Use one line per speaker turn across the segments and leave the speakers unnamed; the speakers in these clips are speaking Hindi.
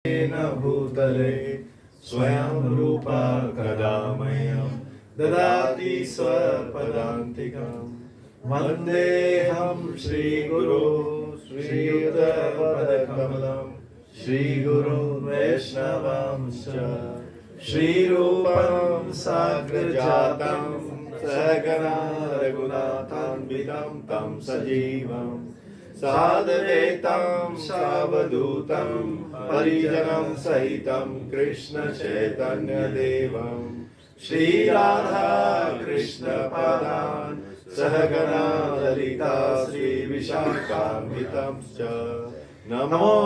न भूतले स्वयं रूपा कदा मह्यं ददाति स्वपदान्तिकं। वन्देऽहं श्रीगुरो श्रीयुतपदकमलं श्रीगुरुं वैष्णवांश्च। श्रीरूपं साग्रजातं सहगना रघुनाथान्वितं तं सजीवं साद्वैतं सावधूतं परिजनं सहितं कृष्ण चैतन्य देवं श्रीराधा कृष्ण पादान् सहगना ललिता श्रीविशाखान्वितं च। नमो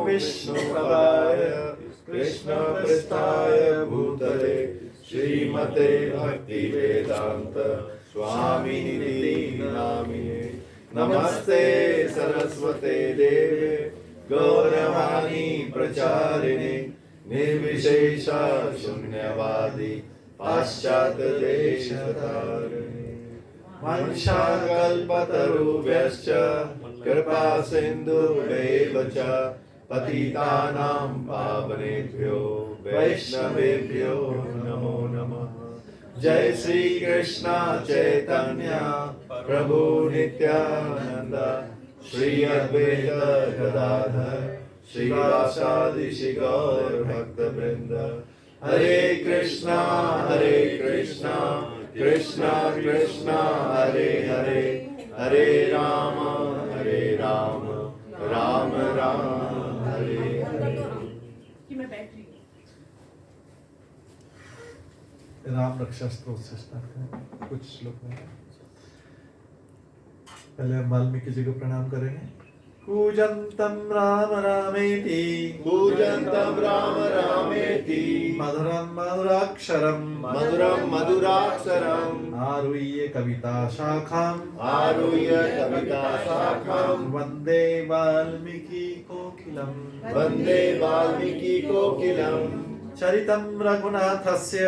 विष्णुपदाय कृष्णपृष्ठाय भूतले श्रीमते भक्तिवेदान्त स्वामिनिधि नामिने। नमस्ते सरस्वते देवे गौरवाणी प्रचारिणे निर्विशेषा शून्यवादी पाश्चात्यदेशधारिणे। वंशाकल्पतरुभ्यश्च कृपा सिन्धुभ्येव च पतितानां पावनेभ्यो वैष्णवेभ्यो नमो नमः। जय श्री कृष्ण चैतन्य प्रभु नित्यानंद श्री अद्वैत गदाधर श्रीवासादि श्री गौर भक्त वृंद। हरे कृष्णा कृष्णा कृष्णा हरे हरे, हरे राम राम राम हरे हरे।
राम रक्षा स्तोत्र से स्टार्ट करें कुछ श्लोक में। पहले हम वाल्मीकि जी को प्रणाम करेंगे। कूजन्तं राम रामेति
कूजन्तं राम रामेति
मधुरं मधुराक्षरम्
मधुरं मधुराक्षरम्
आरुह्य कविता शाखाम् वन्दे वाल्मीकि कोकिलम्
वन्दे वाल्मीकि कोकिलम्।
चरितं रघुनाथस्य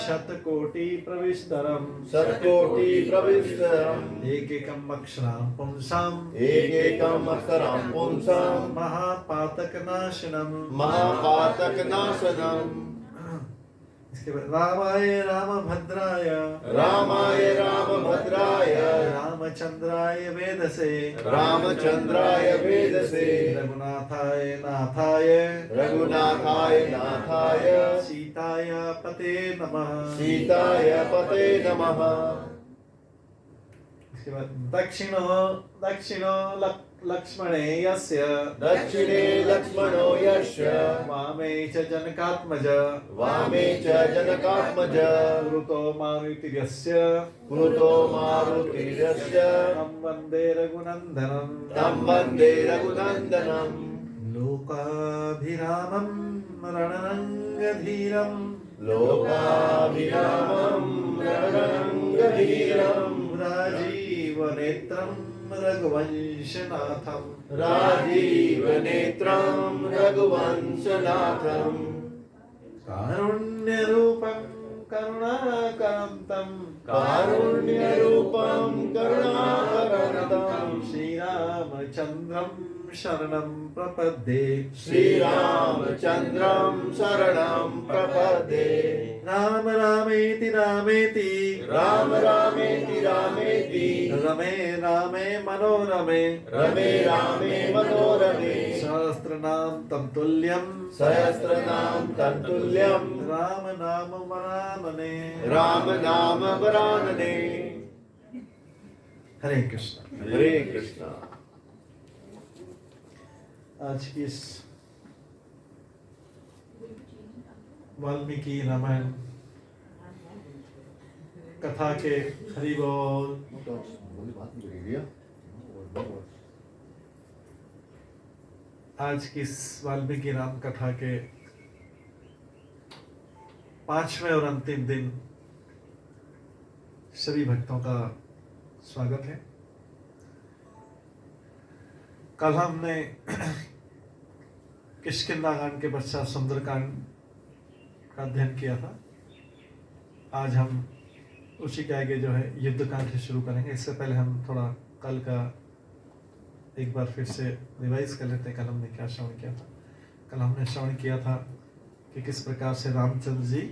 शतकोटि प्रविस्तरम् एकैकम् अक्षरं पुंसां
महापातकनाशनम्।
इसके बाद रामाय रामभद्राय रामचंद्राय वेदसे रघुनाथाय नाथाय सीताय पते नमः। इसके बाद दक्षिणो लक्ष्मणे यस्य वामे च जनकात्मज पुरुतो मारुतिर्यस्य तं वन्दे रघुनन्दनम्। लोकाभिरामं रणरङ्गधीरं राजीवनेत्रं रघुवंशनाथम्। कारुण्यरूपं करुणाकान्तं श्रीरामचन्द्रं शरणं प्रपद्ये राम रामेति रमे रामे मनोरमे सहस्रनाम तत्तुल्यं राम नाम वरानने। हरे कृष्णा। आज की इस वाल्मीकि रामायण कथा के हरि बोल। आज की इस वाल्मीकि राम कथा के 5वें और अंतिम दिन सभी भक्तों का स्वागत है। कल हमने किष्किंधा के पश्चात सुंदरकांड का अध्ययन किया था। आज हम उसी के आगे जो है युद्ध कांड से शुरू करेंगे। इससे पहले हम थोड़ा कल का एक बार फिर से रिवाइज कर लेते हैं कल हमने क्या श्रवण किया था। कल हमने श्रवण किया था कि किस प्रकार से रामचंद्र जी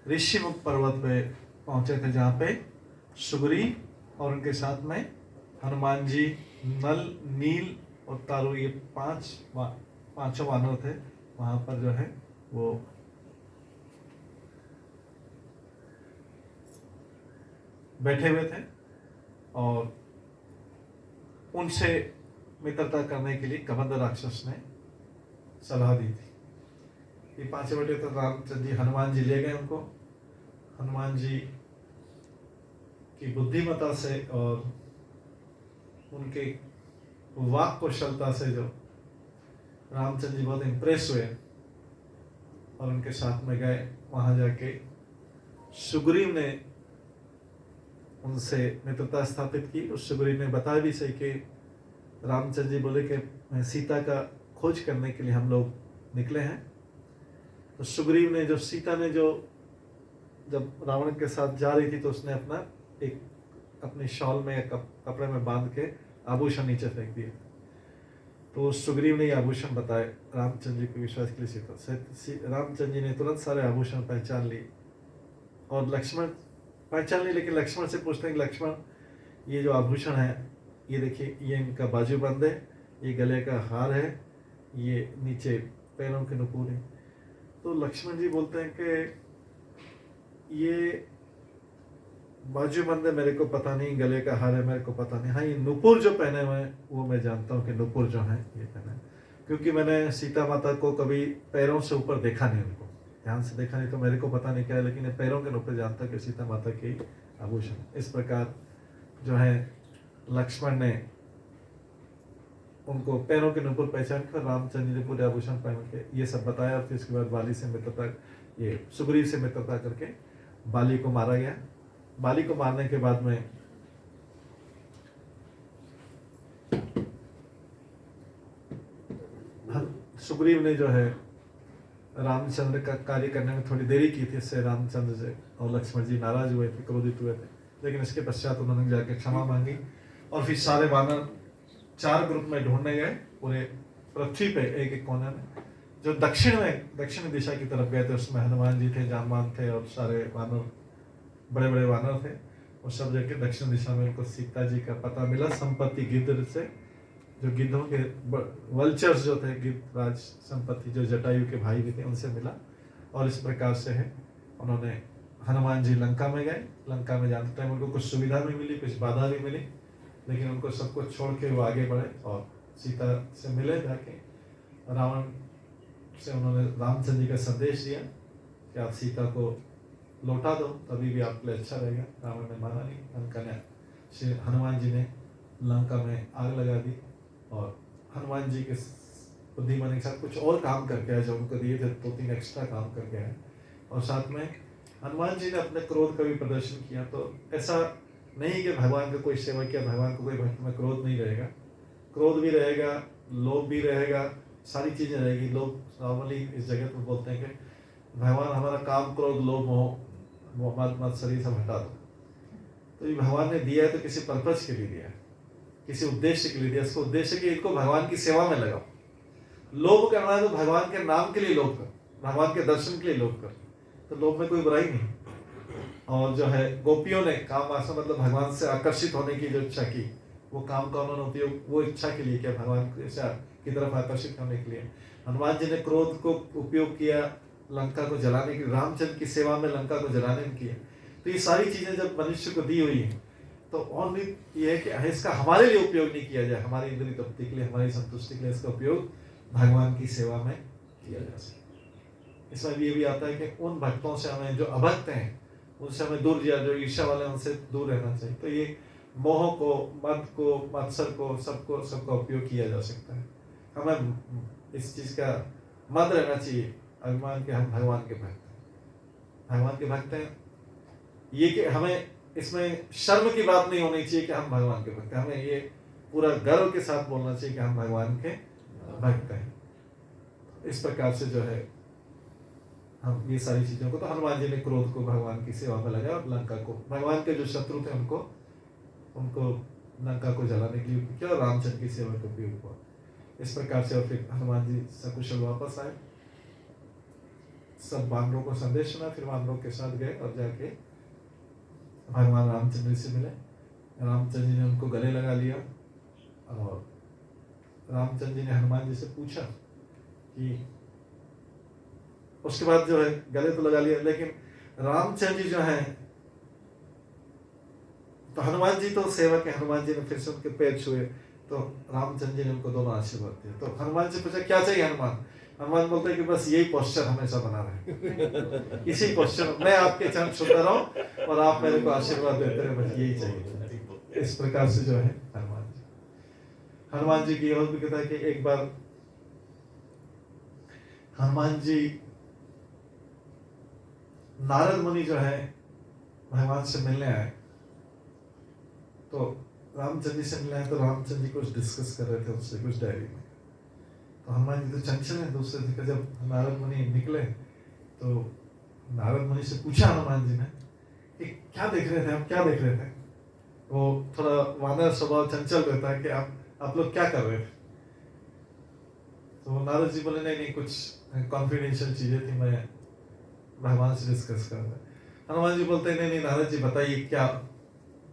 ऋषिमुख पर्वत पे पहुंचे थे, जहाँ पे सुग्रीव और उनके साथ में हनुमान जी, नल, नील और तारू, ये पांचों वानर थे। वहाँ पर जो है वो बैठे हुए थे और उनसे मित्रता करने के लिए कबंध राक्षस ने सलाह दी थी। ये पांचों बेटे तो रामचंद्र जी, हनुमान जी ले गए उनको। हनुमान जी की बुद्धिमत्ता से और उनके वाक कौशलता से जो रामचंद्र जी बहुत इम्प्रेस हुए और उनके साथ में गए। वहां जाके सुग्रीव ने उनसे मित्रता स्थापित की। उस सुग्रीव ने बताया भी सही कि रामचंद्र जी बोले कि मैं सीता का खोज करने के लिए हम लोग निकले हैं। तो सुग्रीव ने जो सीता ने जो जब रावण के साथ जा रही थी तो उसने अपने शॉल में कपड़े में बांध के आभूषण नीचे फेंक दिए। तो सुग्रीव ने ये आभूषण बताए रामचंद्र जी को विश्वास के लिए सीता से। रामचंद्र जी ने तुरंत सारे आभूषण पहचान ली और लक्ष्मण पहचान ली, लेकिन लक्ष्मण से पूछते हैं कि लक्ष्मण, ये जो आभूषण है, ये देखिए, ये इनका बाजूबंद है, ये गले का हार है, ये नीचे पैरों के नुपुर है। तो लक्ष्मण जी बोलते हैं कि ये बाजूबंद है मेरे को पता नहीं, गले का हार है मेरे को पता नहीं, हाँ ये नुपुर जो पहने हुए हैं वो मैं जानता हूँ कि नुपुर जो है ये पहने, क्योंकि मैंने सीता माता को कभी पैरों से ऊपर देखा नहीं, उनको ध्यान से देखा नहीं, तो मेरे को पता नहीं क्या है, लेकिन पैरों के नुपुर जानता कि सीता माता की आभूषण। इस प्रकार जो है लक्ष्मण ने उनको पैरों के नुपुर पहचान कर रामचंद्र जी पूरे आभूषण पहन के ये सब बताया। फिर इसके बाद बाली से मित्रता, ये सुग्रीव से मित्रता करके बाली को मारा गया। बाली को मारने के बाद में सुग्रीव ने जो है रामचंद्र का कार्य करने में थोड़ी देरी की थी, इससे रामचंद्र से और लक्ष्मण जी नाराज हुए थे, क्रोधित हुए थे। लेकिन इसके पश्चात उन्होंने जाके क्षमा मांगी और फिर सारे वानर 4 ग्रुप में ढूंढने गए पूरे पृथ्वी पे, एक एक कोने में। जो दक्षिण दिशा की तरफ गए थे उसमें हनुमान जी थे, जामवान थे और सारे वानर, बड़े बड़े वानर थे। वो सब जाके दक्षिण दिशा में उनको सीता जी का पता मिला संपत्ति गिद्ध से, जो गिद्धों के वल्चर्स जो थे, गिद्ध राज संपत्ति जो जटायु के भाई भी थे, उनसे मिला। और इस प्रकार से है उन्होंने, हनुमान जी लंका में गए। लंका में जाते टाइम उनको कुछ सुविधा भी मिली, कुछ बाधा भी मिली, लेकिन उनको सब कुछ छोड़ के वो आगे बढ़े और सीता से मिले। जाके रावण से उन्होंने रामचंद्र जी का संदेश दिया कि आप सीता को लौटा दो, तभी भी आपके लिए अच्छा रहेगा। रावण ने माना नहीं। लंका ने, श्री हनुमान जी ने लंका में आग लगा दी और हनुमान जी के बुद्धिमानी के साथ कुछ और काम करके आए जो उनको दिए थे, 2-3 एक्स्ट्रा काम करके आए। और साथ में हनुमान जी ने अपने क्रोध का भी प्रदर्शन किया। तो ऐसा नहीं कि भगवान का कोई सेवा किया, भगवान को कोई भक्त में क्रोध नहीं रहेगा, क्रोध भी रहेगा, लोभ भी रहेगा, सारी चीजें रहेगी। लोग नॉर्मली इस जगत में बोलते हैं कि भगवान हमारा काम, क्रोध, लोभ, मोह, मत शरीर सब हटा दो। तो ये भगवान ने दिया है तो किसी पर्पज के लिए दिया है, किसी उद्देश्य के लिए दिया। इसको उद्देश्य कि इनको भगवान की सेवा में लगाओ। लोभ करना है तो भगवान के नाम के लिए लोभ कर, भगवान के दर्शन के लिए लोभ कर, तो लोभ में कोई बुराई नहीं। और जो है गोपियों ने काम वासना मतलब भगवान से आकर्षित होने की जो इच्छा की, वो काम का उन्होंने उपयोग वो इच्छा के लिए किया, भगवान की तरफ आकर्षित करने के लिए। हनुमान जी ने क्रोध को उपयोग किया लंका को जलाने के, रामचंद्र की सेवा में लंका को जलाने में किया। तो ये सारी चीजें जब मनुष्य को दी हुई है तो और भी ये है कि इसका हमारे लिए उपयोग नहीं किया जाए, हमारी इंद्रिय तृप्ति के लिए, हमारी संतुष्टि के लिए इसका उपयोग भगवान की सेवा में किया जा सके। इसमें भी ये भी आता है कि उन भक्तों से हमें, जो अभक्त हैं उनसे हमें दूर, जो ईर्ष्या वाले उनसे दूर रहना चाहिए। तो ये मोह को, मद को, मत्सर को, सबका उपयोग किया जा सकता है। हमें इस चीज का मद रहना चाहिए, अभिमान के हम भगवान के भक्त हैं, भगवान के भक्त हैं। ये कि हमें इसमें शर्म की बात नहीं होनी चाहिए कि हम भगवान के भक्त हैं, हमें ये पूरा गर्व के साथ बोलना चाहिए कि हम भगवान के भक्त हैं। इस प्रकार से जो है हम ये सारी चीजों को, तो हनुमान जी ने क्रोध को भगवान की सेवा में लगाया और लंका को, भगवान के जो शत्रु थे उनको लंका को जलाने के लिए उपयोग किया और रामचंद्र की सेवा का उपयोग हुआ। इस प्रकार से और फिर हनुमान जी सकुशल वापस आए, सब वानरों को संदेश सुना, फिर वानरों के साथ गए और जाके भगवान रामचंद्र से मिले। रामचंद्र जी ने उनको गले लगा लिया और रामचंद्र जी ने हनुमान जी से पूछा कि उसके बाद जो है गले तो लगा लिया, लेकिन रामचंद्र जी जो है तो हनुमान जी तो सेवक है, हनुमान जी ने फिर से उनके पैर छुए तो रामचंद्र जी ने उनको दोनों आशीर्वाद दिया। तो हनुमान जी पूछा क्या चाहिए हनुमान? हनुमान बोलते हैं कि बस यही पोस्चर हमेशा बना रहे, इसी पोस्चर मैं आपके चरण छूता रहूं और आप मेरे को आशीर्वाद देते रहे, बस यही चाहिए। इस प्रकार से जो है हनुमान जी की और भी कहता है कि एक बार हनुमान जी नारद मुनि जो है भगवान से मिलने आए, तो रामचंद्र जी से मिलने आए तो रामचंद्र जी कुछ डिस्कस कर रहे थे उससे कुछ डायरी में। तो हनुमान जी तो चंचल है, दूसरे दिन जब नारद मुनि निकले तो नारद मुनि से पूछा हनुमान जी ने कि क्या देख रहे थे आप, क्या देख रहे थे? वो थोड़ा वानर स्वभाव चंचल रहता है कि आप लोग क्या कर रहे थे? तो नारद जी बोले नहीं कुछ कॉन्फिडेंशियल चीजें थी, मैं भगवान से डिस्कस कर रहा था। हनुमान जी बोलते नहीं नारद जी बताइए क्या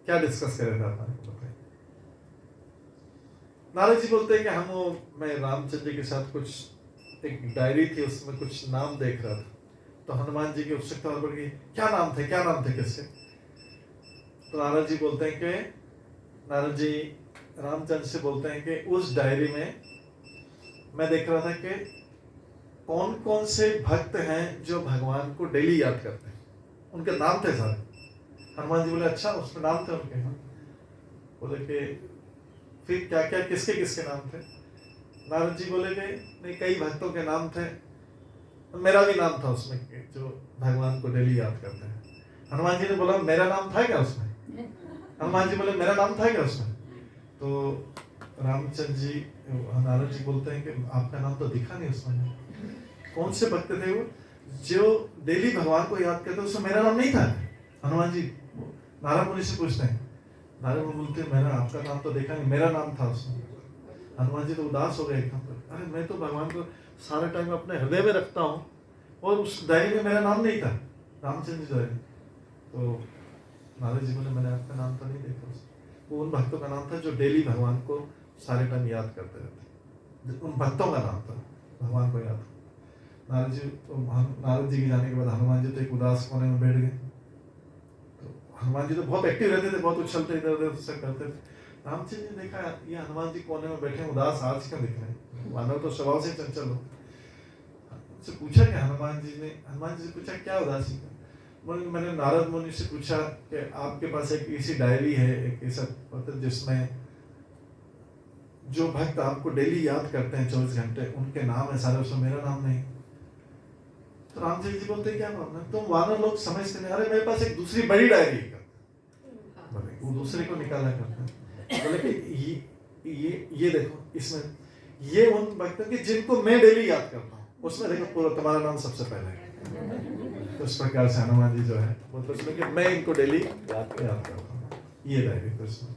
क्या डिस्कस कर रहे थे आप? नारद जी बोलते हैं कि मैं रामचंद्र जी के साथ कुछ एक डायरी थी उसमें कुछ नाम देख रहा था। तो हनुमान जी की उत्सुकता और बढ़ गई, क्या नाम थे किसके? तो नारद जी बोलते हैं कि नारद जी रामचंद्र से बोलते हैं कि उस डायरी में मैं देख रहा था कि कौन कौन से भक्त हैं जो भगवान को डेली याद करते हैं, उनके नाम थे सारे। हनुमान जी बोले अच्छा उसमें नाम थे उनके? बोले कि फिर क्या क्या किसके किसके नाम थे? नारद जी बोले कि नहीं कई भक्तों के नाम थे, मेरा भी नाम था उसमें जो भगवान को डेली याद करते हैं। हनुमान जी ने बोला मेरा नाम था क्या उसमें? हनुमान जी बोले मेरा नाम था क्या उसमें? तो रामचंद्र जी नारद जी बोलते हैं कि आपका नाम तो दिखा नहीं उसमें। कौन से भक्त थे वो जो डेली भगवान को याद करते? उसमें मेरा नाम नहीं था। हनुमान जी नारद मुनि से पूछते हैं, नारद मुनि बोलते हैं मैंने आपका नाम तो देखा नहीं, मेरा नाम था उसमें। हनुमान जी तो उदास हो गए एकदम, अरे मैं तो भगवान को सारा टाइम अपने हृदय में रखता हूँ और उस डायरी में मेरा नाम नहीं था, रामचंद्र जी डायरी। तो नारद जी बोले मैंने आपका नाम तो नहीं देखा उसमें। वो उन भक्तों का नाम था जो डेली भगवान को सारे टाइम याद करते रहते, उन भक्तों का नाम था भगवान को याद। नारद जी के जाने के बाद हनुमान जी तो एक उदास कोने में बैठ गए। हनुमान जी तो बहुत एक्टिव रहते थे, बहुत उछलते इधर उधर सब करते थे। रामचंद्र जी ने देखा ये हनुमान जी कोने में बैठे उदास, आज क्यों दिख रहे हैं? मानव तो स्वभाव से चंचल हो। उससे पूछा कि हनुमान जी से पूछा क्या उदासी है? मैंने नारद मुनि से पूछा कि आपके पास एक ऐसी डायरी है, एक ऐसा पत्र जिसमें जो भक्त आपको डेली याद करते हैं 24 घंटे, उनके नाम है सारे, उसमें मेरा नाम नहीं। तो रामचंद्र जी बोलते क्या मानना? तुम वानर लोग समझते नहीं, अरे मेरे पास एक दूसरी बड़ी डायरी है। बोले वो दूसरे को निकाला करता है। बोले कि ये देखो इसमें ये उन भक्तों के जिनको मैं डेली याद करता हूँ, उसमें देखो पूरा तुम्हारा नाम सबसे पहले है। तो इस प्रकार से हनुमान जी जो है वो तो कि मैं इनको डेली याद करता हूँ, ये डायरी कृष्ण।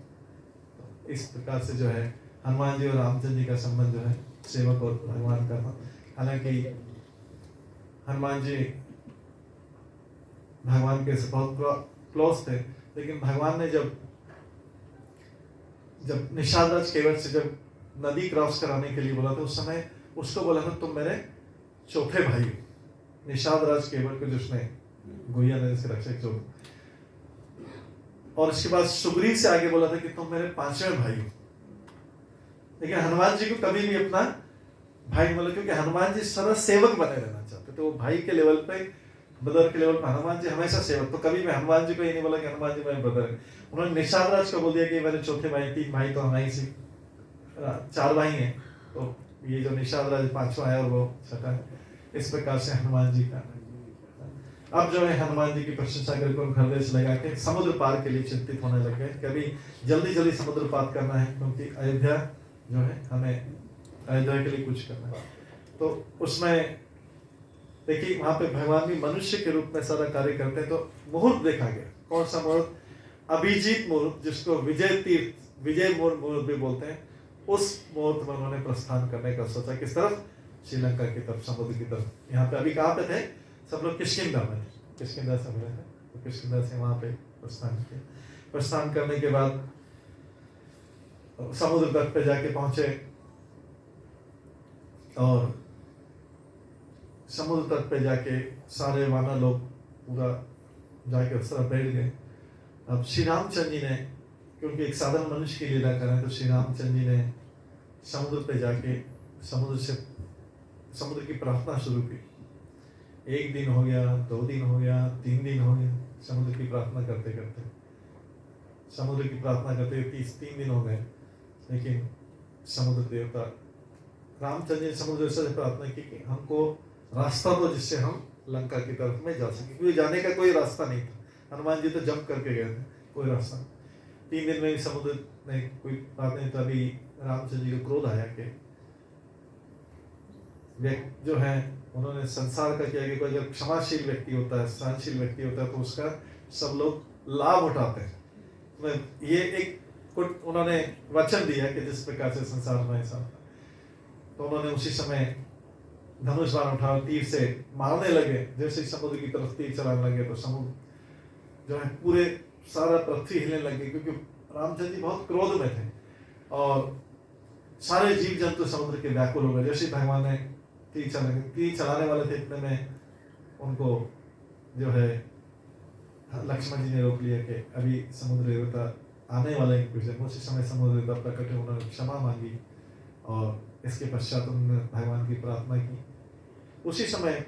इस प्रकार से जो है हनुमान जी और रामचंद्र जी का संबंध जो है सेवक और भगवान का। हालांकि हनुमान जी भगवान के बहुत क्लोज थे, लेकिन भगवान ने जब निषाद राज केवट से जब नदी क्रॉस कराने के लिए बोला था, उस समय उसको बोला था तुम मेरे चौथे भाई। निषाद राज केवट को जिसने गोया नदी से रक्षा जो, और इसके बाद सुग्रीव से आगे बोला था कि तुम मेरे पांचवें भाई हो। लेकिन हनुमान जी को कभी भी अपना भाई बोला, क्योंकि हनुमान जी सदा सेवक बने रहना चाहते, तो वो भाई के लेवल पे, ब्रदर के लेवल पे हनुमान जी हमेशा सेवक। तो कभी भी हनुमान जी को ये नहीं बोला कि हनुमान जी मेरे ब्रदर है। उन्होंने निषाद राज को बोल दिया कि मेरे चौथे भाई, 3 भाई तो हमारी सी 4 भाई हैं, तो ये जो निषाद राज 5वां है और वो 6वां है। इस प्रकार से हनुमान जी का अब जो है हनुमान जी की प्रशंसा करके उन हृदय से लगा के समुद्र पार के लिए चिंतित होने लग गए। कभी जल्दी समुद्र पार करना है, क्योंकि अयोध्या जो है हमें अयोध्या के लिए कुछ करना है। तो उसमें देखिए वहां पे भगवान भी मनुष्य के रूप में सारा कार्य करते हैं। तो मुहूर्त देखा गया, कौन सा मुहूर्त? अभिजीत मुहूर्त, जिसको विजय तीर्थ विजय मुहूर्त भी बोलते हैं, उस मुहूर्त में उन्होंने प्रस्थान करने का सोचा। किस तरफ? श्रीलंका की तरफ, समुद्र की तरफ। यहाँ पे अभी कहाँ पे थे सब लोग? किष्किंधा में थे, किष्किंधा से मिले थे, तो किष्किंधा से वहाँ पे प्रस्थान किया। प्रस्थान करने के बाद समुद्र तट पे जाके पहुंचे और समुद्र तट पे जाके सारे वानर लोग पूरा जाके उस तरफ बैठ गए। अब श्री रामचंद्र जी ने, क्योंकि एक साधारण मनुष्य की लीला कर रहे हैं, तो श्री रामचंद्र जी ने समुद्र पे जाके समुद्र की प्रार्थना शुरू की। 1 दिन हो गया, 2 दिन हो गया, 3 दिन हो गया, समुद्र की प्रार्थना करते करते 3 दिन हो गए। लेकिन समुद्र देवता रामचंद्र जी समुद्र से प्रार्थना की कि हमको रास्ता दो जिससे हम लंका की तरफ में जा सके, क्योंकि जाने का कोई रास्ता नहीं था। हनुमान जी तो जंप करके गए थे, कोई रास्ता नहीं। 3 दिन में समुद्र ने कोई बात नहीं। तभी रामचंद्र जी को क्रोध आया कि जो है, उन्होंने संसार का किया कि कोई अगर क्षमाशील व्यक्ति होता है, सहनशील व्यक्ति होता है, तो उसका सब लोग लाभ उठाते हैं। ये एक उन्होंने वचन दिया कि जिस प्रकार से संसार में ऐसा होता है। तो उन्होंने उसी समय धनुष बाण उठा, तीर से मारने लगे। जैसे समुद्र की तरफ तीर चलाने लगे तो समुद्र जो है पूरे सारा पृथ्वी हिलने लगी, क्योंकि रामचंद्र जी बहुत क्रोध में थे और सारे जीव जंतु समुद्र के व्याकुल हो गए। जैसे भगवान ने तीर चलाने वाले थे, इतने में उनको जो है लक्ष्मण जी ने रोक लिया कि अभी समुद्र देवता आने वाले हैं पीछे। उसी समय समुद्र देवता प्रकट हुए, उन्होंने क्षमा मांगी और इसके पश्चात उन्होंने भगवान की प्रार्थना की। उसी समय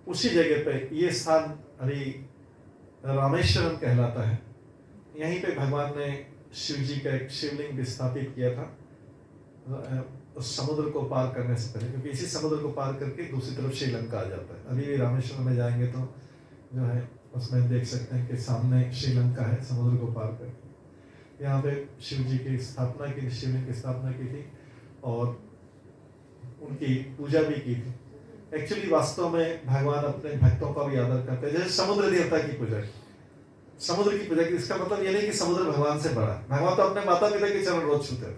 उसी जगह पे ये स्थान अभी रामेश्वरम कहलाता है। यहीं पे भगवान ने शिव जी का एक शिवलिंग स्थापित किया था उस समुद्र को पार करने से पहले, क्योंकि इसी समुद्र को पार करके दूसरी तरफ श्रीलंका आ जाता है। अभी भी रामेश्वरम में जाएंगे तो जो है उसमें देख सकते हैं कि सामने श्रीलंका है समुद्र को पार करके। यहाँ पे शिव जी की स्थापना की, शिवलिंग की स्थापना की थी और उनकी पूजा भी की थी। एक्चुअली वास्तव में भगवान अपने भक्तों का भी आदर करते हैं। जैसे समुद्र देवता की पूजा की, समुद्र की पूजा की, इसका मतलब ये नहीं कि समुद्र भगवान से बड़ा। भगवान तो अपने माता पिता के चरण रोज छूते थे।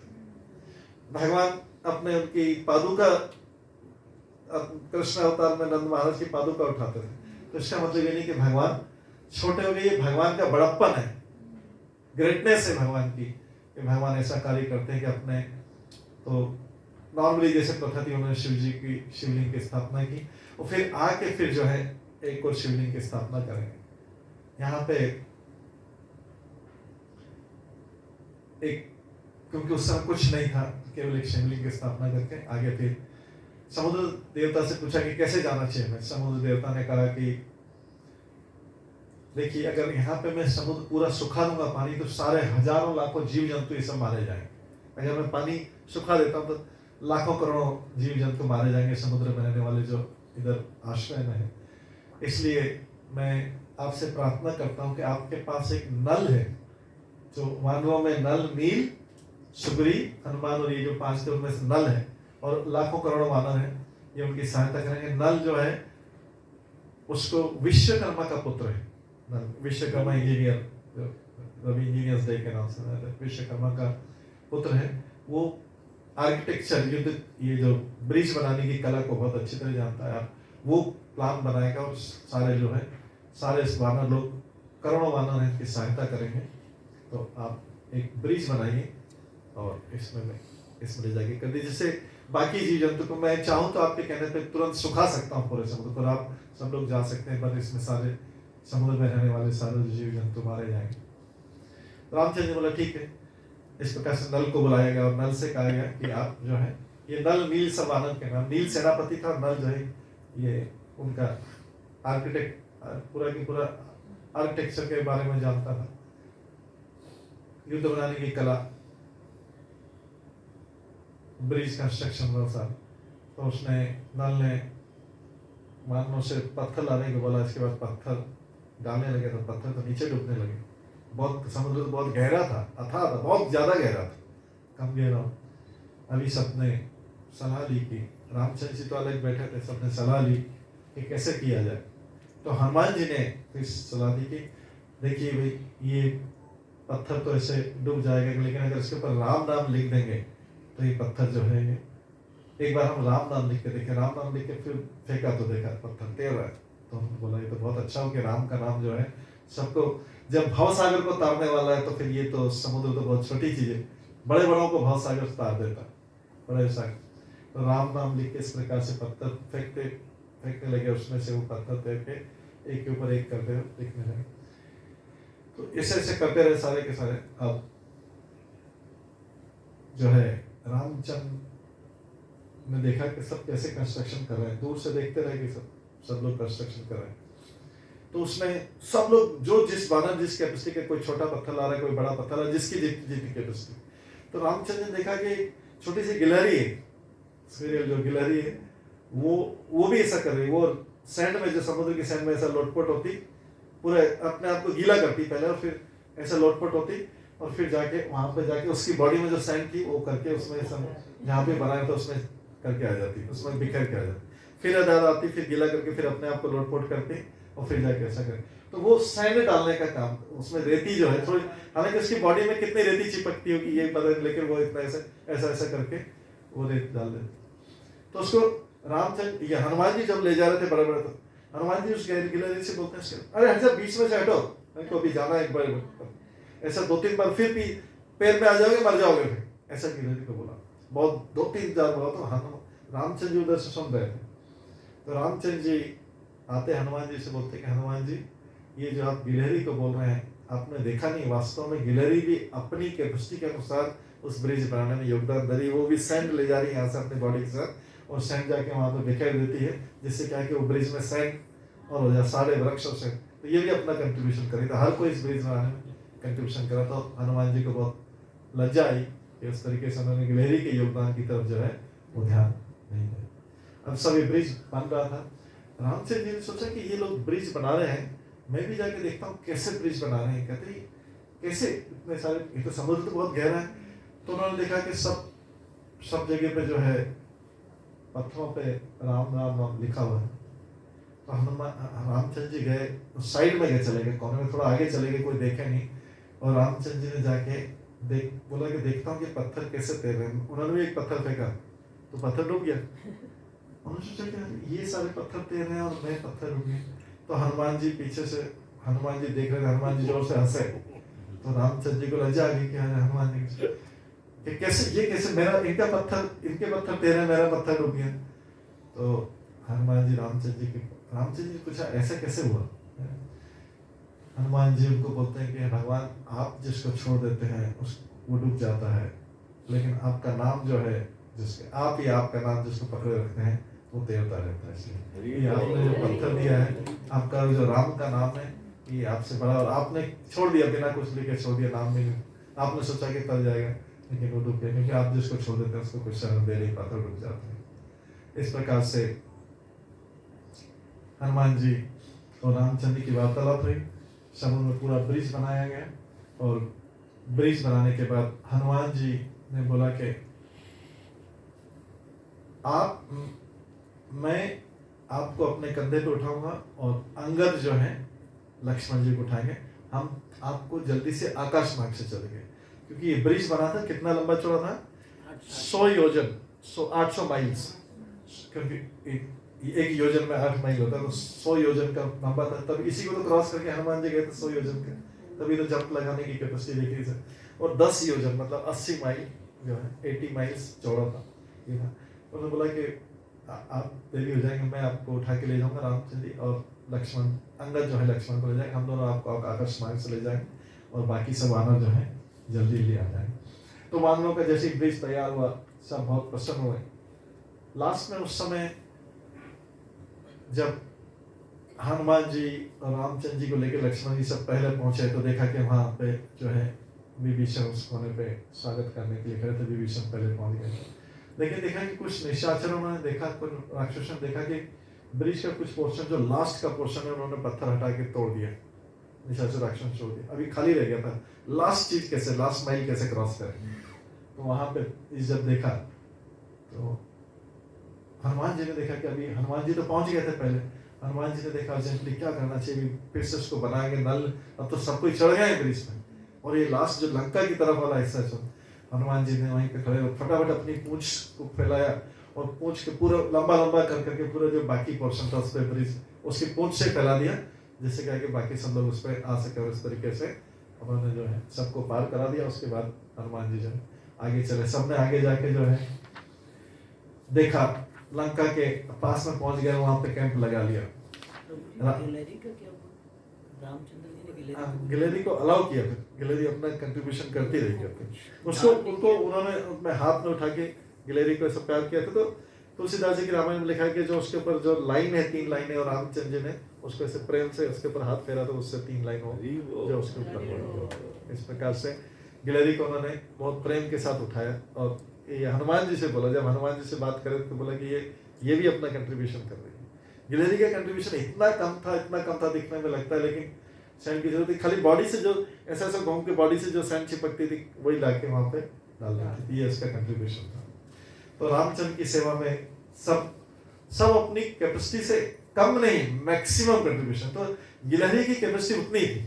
भगवान अपने उनकी पादुका, कृष्ण अवतार में नंद महाराज की पादुका उठाते थे। तो इसका मतलब ये नहीं कि भगवान छोटे हो गए। ये भगवान का बड़प्पन है, ग्रेटनेस है भगवान की, कि भगवान ऐसा कार्य करते हैं कि अपने तो नॉर्मली जैसे प्रथा थी उन्होंने शिव जी की शिवलिंग की स्थापना की और फिर आके फिर जो है एक और शिवलिंग की स्थापना करेंगे। यहाँ पे एक, क्योंकि उस समय कुछ नहीं था, केवल एक शिवलिंग की स्थापना करके आगे फिर समुद्र देवता से पूछा कि कैसे जाना चाहिए। मैं समुद्र देवता ने कहा कि देखिए, अगर यहाँ पे मैं समुद्र पूरा सुखा दूंगा पानी, तो सारे हजारों लाखों जीव जंतु ये सब मारे जाएंगे। अगर मैं पानी सुखा देता हूँ तो लाखों करोड़ों जीव जंतु मारे जाएंगे समुद्र में रहने वाले जो इधर आश्रय में है। इसलिए मैं आपसे प्रार्थना करता हूँ कि आपके पास एक नल है, जो मानवों में नल, नील, सुग्री, हनुमान और ये जो 5 थे उनमें से नल है और लाखों करोड़ों मानव है, ये उनकी सहायता करेंगे। नल जो है उसको विश्वकर्मा का पुत्र है। Nal Vishwakarma engineer, Ravi engineers day के नाम से विश्वकर्मा का पुत्र है। वो आर्किटेक्चर, ये जो ब्रिज बनाने की कला को बहुत अच्छी तरह जानता है। वो प्लान बनाएगा और सारे जो है सारे वानर लोग, करोड़ों वानर हैं, इसकी सहायता करेंगे। तो आप एक ब्रिज बनाइए और इसमें ले जाके कर दीजिए, जिससे बाकी जीव जंतु को मैं चाहूँ तो आपके कहने पे तुरंत सुखा सकता हूँ पूरे समुद्र पर, आप सब लोग जा सकते हैं, पर इसमें सारे समुद्र में रहने वाले सारे जीव जंतु मारे जाएंगे। रामचंद्र जी बोला ठीक है। इस प्रकार से नल को बुलाया गया और नल से कहा गया कि आप जो है, ये नल नील सर्वानंद के नाम, नील सेनापति था, नल जो है ये उनका आर्किटेक्ट, पूरा की पूरा आर्किटेक्चर के बारे में जानता था, युद्ध बनाने की कला, ब्रिज कंस्ट्रक्शन व्यवसाय। तो उसने, नल ने मानो से पत्थर लाने को बोला। इसके बाद पत्थर डालने लगे तो पत्थर तो नीचे डूबने लगे। बहुत समुद्र तो बहुत गहरा था, अथाह था, बहुत ज्यादा गहरा था, कम गहरा। अभी सबने सलाह ली कि रामचंद्र जी तो अलग बैठे थे, सबने सलाह ली कि कैसे किया जाए। तो हनुमान जी ने फिर सलाह दी कि देखिए भाई, ये पत्थर तो ऐसे डूब जाएगा, लेकिन अगर इसके ऊपर राम नाम लिख देंगे तो ये पत्थर जो है, एक बार हम राम नाम लिख के देखे, राम नाम लिख के फिर फेंका तो देखा पत्थर तैर रहा है। तो हमने बोला ये तो बहुत अच्छा हो कि राम का नाम जो है सबको, जब भव सागर को तारने वाला है तो फिर ये तो समुद्र तो बहुत छोटी चीज है, बड़े बड़ों को भव सागर तार देता है, बड़े सागर। तो राम नाम लिख के इस प्रकार से पत्थर फेंकने लगे, उसमें से वो पत्थर तैर के एक के ऊपर एक करते हुए दिखने लगे। तो ऐसे ऐसे करते रहे सारे के सारे। अब जो है रामचंद्र ने देखा कि सब कैसे कंस्ट्रक्शन कर रहे हैं, दूर से देखते रहे कि सब लोग कंस्ट्रक्शन कर रहे हैं। तो उसमें सब लोग जो जिस बानर जिस कैपेसिटी के, कोई छोटा पत्थर ला रहा है, कोई बड़ा पत्थर ला रहा है, जिसकी जितनी कैपेसिटी। तो रामचंद्र ने देखा कि छोटी सी गिलहरी है, स्क्विरल जो गिलहरी है वो भी ऐसा कर रही है। वो सैंड में, जो समुद्र की सैंड में ऐसा लोटपोट होती, पूरे अपने आप को गीला करती पहले, और फिर ऐसा लोटपोट होती, और फिर जाके वहां पे जाके उसकी बॉडी में जो सैंड थी वो करके उसमें जहाँ पे बनाया था उसमें करके आ जाती, उसमें बिखर के आ जाती, फिर अदाद आती, फिर गीला करके फिर अपने आप को लोटपोट करती, और फिर जाके ऐसा करे। तो वो सैंड डालने का काम, उसमें रेती जो है थोड़ी, हालांकि उसकी बॉडी में कितनी रेती चिपकती होगी ये पता नहीं, लेकिन वो इतना ऐसा करके वो रेत डाल देते। तो उसको रामचंद्र, ये हनुमान जी जब ले जा रहे थे बड़े बड़े, तो हनुमान जी उस गिलहरी से बोलते हैं, अरे हट जा, बीच में से हटो, हमको अभी जाना है एक बार। ऐसा 2-3 बार, फिर भी पैर में आ जाओगे, मर जाओगे फिर, ऐसा गिलहरी को बोला। बहुत 2-3 बार बोला। तो रामचंद्र जी उधर से सुन रहे थे। तो रामचंद्र जी आते हनुमान जी से बोलते कि हनुमान जी, ये जो आप गिलहरी को बोल रहे हैं, आपने देखा नहीं, वास्तव में गिलहरी भी अपनी कैपेसिटी के अनुसार उस ब्रिज बनाने में योगदान दे रही है। वो भी सैंड ले जा रही है यहाँ से अपनी बॉडी के साथ, और सैंड जाके वहाँ पर बिखेर देती है, जिससे क्या है कि वो ब्रिज में सैंड और हो जाए सारे वृक्षों से। तो ये भी अपना कंट्रीब्यूशन करेगी। तो हर कोई इस ब्रिज बनाने में कंट्रीब्यूशन करा। तो हनुमान जी को बहुत लज्जा आई कि उस तरीके से उन्होंने गिलहरी के योगदान की तरफ जो है वो ध्यान नहीं दिया। अब सभी ब्रिज बन रहा था। रामचंद्र जी ने सोचा कि ये लोग ब्रिज बना रहे हैं, मैं भी जाके देखता हूँ कैसे ब्रिज बना रहे हैं। कहते कैसे इतने सारे, ये तो समुद्र तो बहुत गहरा है। तो उन्होंने देखा कि सब जगह पे जो है पत्थरों पे राम राम राम लिखा हुआ है। तो रामचंद्र जी गए, उस साइड में चले गए, कोने में थोड़ा आगे चले गए, कोई देखे नहीं। और रामचंद्र जी ने जाके बोला कि देखता हूँ कि पत्थर कैसे तैर रहे हैं। उन्होंने भी एक पत्थर फेंका तो पत्थर डूब गया। उन्होंने सोचा कि ये सारे पत्थर तैर रहे हैं और मैं पत्थर डूब गया। तो हनुमान जी पीछे से, हनुमान जी देख रहे थे, हनुमान जी जोर से हंसे। तो रामचंद्र जी को लज्जा आ गई कि हनुमान जी कि कैसे मेरा, इनके पत्थर तैर रहे, मेरा पत्थर डूब गया। तो हनुमान जी रामचंद्र जी पूछा ऐसा कैसे हुआ। हनुमान जी उनको बोलते हैं कि भगवान, आप जिसको छोड़ देते हैं वो डूब जाता है, लेकिन आपका नाम जो है, जिसके आप ही आपका नाम जिसको पकड़े रखते हैं वो तैरता रहता है। इसलिए ये आपने जो पत्थर दिया है, आपका जो राम का नाम है, ये आपसे बड़ा, और आपने छोड़ दिया, बिना कुछ लिखे छोड़ दिया, नाम भी आपने सोचा कि तर जाएगा, लेकिन वो डूब गया, क्योंकि आप जिसको छोड़ देते हैं उसको कुछ शरण दे नहीं पाता, डूब जाते हैं। इस प्रकार से हनुमान जी और रामचंद्र की वार्तालाप हुई। समुद्र में पूरा ब्रिज बनाया गया, और ब्रिज बनाने के बाद हनुमान जी ने बोला कि मैं आपको अपने कंधे पे उठाऊंगा, और अंगद जो है लक्ष्मण जी को उठाएंगे, हम आपको जल्दी से आकाश मार्ग से चलेंगे। क्योंकि ये ब्रिज बना था, कितना लंबा चौड़ा था, 100 योजन, 800 माइल्स, क्योंकि एक योजन में 8 माइल होता है, तो 100 योजन का लंबा था। तब इसी को तो क्रॉस करके हनुमान जी गए थे 100 योजन के, तभी तो जंप लगाने की कैपेसिटी देखी थी। और 10 योजन मतलब 80 माइल जो है, 80 माइल्स चौड़ा था ये था। उन्होंने बोला कि आप देरी हो जाएंगे, मैं आपको उठा के ले जाऊंगा, रामचंद्र जी और लक्ष्मण, अंगद जो है लक्ष्मण को ले जाएंगे, हम दोनों आपको आकाश मार्ग से ले जाएंगे, और बाकी सब वानर जो है जल्दी ले आ जाएंगे। तो वानरों का जैसे ब्रिज तैयार हुआ, सब बहुत प्रसन्न हुए। लास्ट में उस समय जब हनुमान जी और रामचंद्र जी को लेकर लक्ष्मण जी सब पहले पहुंचे, तो देखा कि वहां पे जो है विभीषण उस कोने पे स्वागत करने के लिए खड़े थे। विभीषण पहले पहुंच गए, लेकिन देखा कि कुछ निशाचरों ने देखा, कुछ राक्षसों ने देखा कि ब्रिज का कुछ पोर्शन, जो लास्ट का पोर्शन है, उन्होंने पत्थर हटा के तोड़ दिया, निशाचर राक्षस छोड़ दिया, अभी खाली रह गया था। लास्ट चीज कैसे, लास्ट माइल कैसे क्रॉस करें। तो वहां पे जब देखा तो हनुमान जी ने देखा कि अभी, हनुमान जी तो पहुंच गए थे पहले, हनुमान जी ने देखा अर्जेंटली क्या करना चाहिए, फिर से उसको बनाएंगे नल, अब तो सब कोई चढ़ गए ब्रिज में, और ये लास्ट जो लंका की तरफ वाला हिस्सा जो हनुमान जी ने वहीं पे खड़े हो फटाफट अपनी पूंछ को फैलाया और पूंछ के पूरा लंबा लंबा कर करके पूरा जो बाकी पोर्शन था उस पर ब्रिज उसकी पूंछ से फैला दिया, जिससे क्या कि बाकी सब लोग उस पर आ सके और इस तरीके से उन्होंने जो है सबको पार करा दिया। उसके बाद हनुमान जी जो है आगे चले, सबने आगे जाके जो है देखा लंका के पास में पहुंच गए, वहां पे कैंप लगा लिया।
गिलहरी का क्या हुआ? रामचंद्र जी ने
गिलहरी को अलाउ किया, फिर गिलहरी अपना कंट्रीब्यूशन करती रही करके उसको उनको उन्होंने अपने हाथ में उठा के गिलहरी को ऐसा प्यार किया था। तो तुलसीदास जी की रामायण में लिखा है कि जो उसके ऊपर जो लाइन है 3 लाइनें और रामचंद्र जी ने उसको ऐसे प्रेम से उसके ऊपर हाथ फेरा तो उससे 3 लाइन हो जो उसके ऊपर। इस प्रकार से गिलहरी को उन्होंने बहुत प्रेम के साथ उठाया और ये हनुमान जी से बोला, जब हनुमान जी से बात करे तो बोला कि ये भी अपना कंट्रीब्यूशन कर रही है। गिलहरी का कंट्रीब्यूशन इतना कम था दिखने में लगता है, लेकिन सैंड की जरूरत थी, खाली बॉडी से जो ऐसा घूम के बॉडी से जो सैंड चिपकती थी वही लाके वहां पे डाल देती थी, ये इसका कंट्रीब्यूशन था। तो रामचंद्र की सेवा में सब अपनी कैपेसिटी से कम नहीं, मैक्सिमम कंट्रीब्यूशन। तो गिलहरी की कैपेसिटी उतनी थी,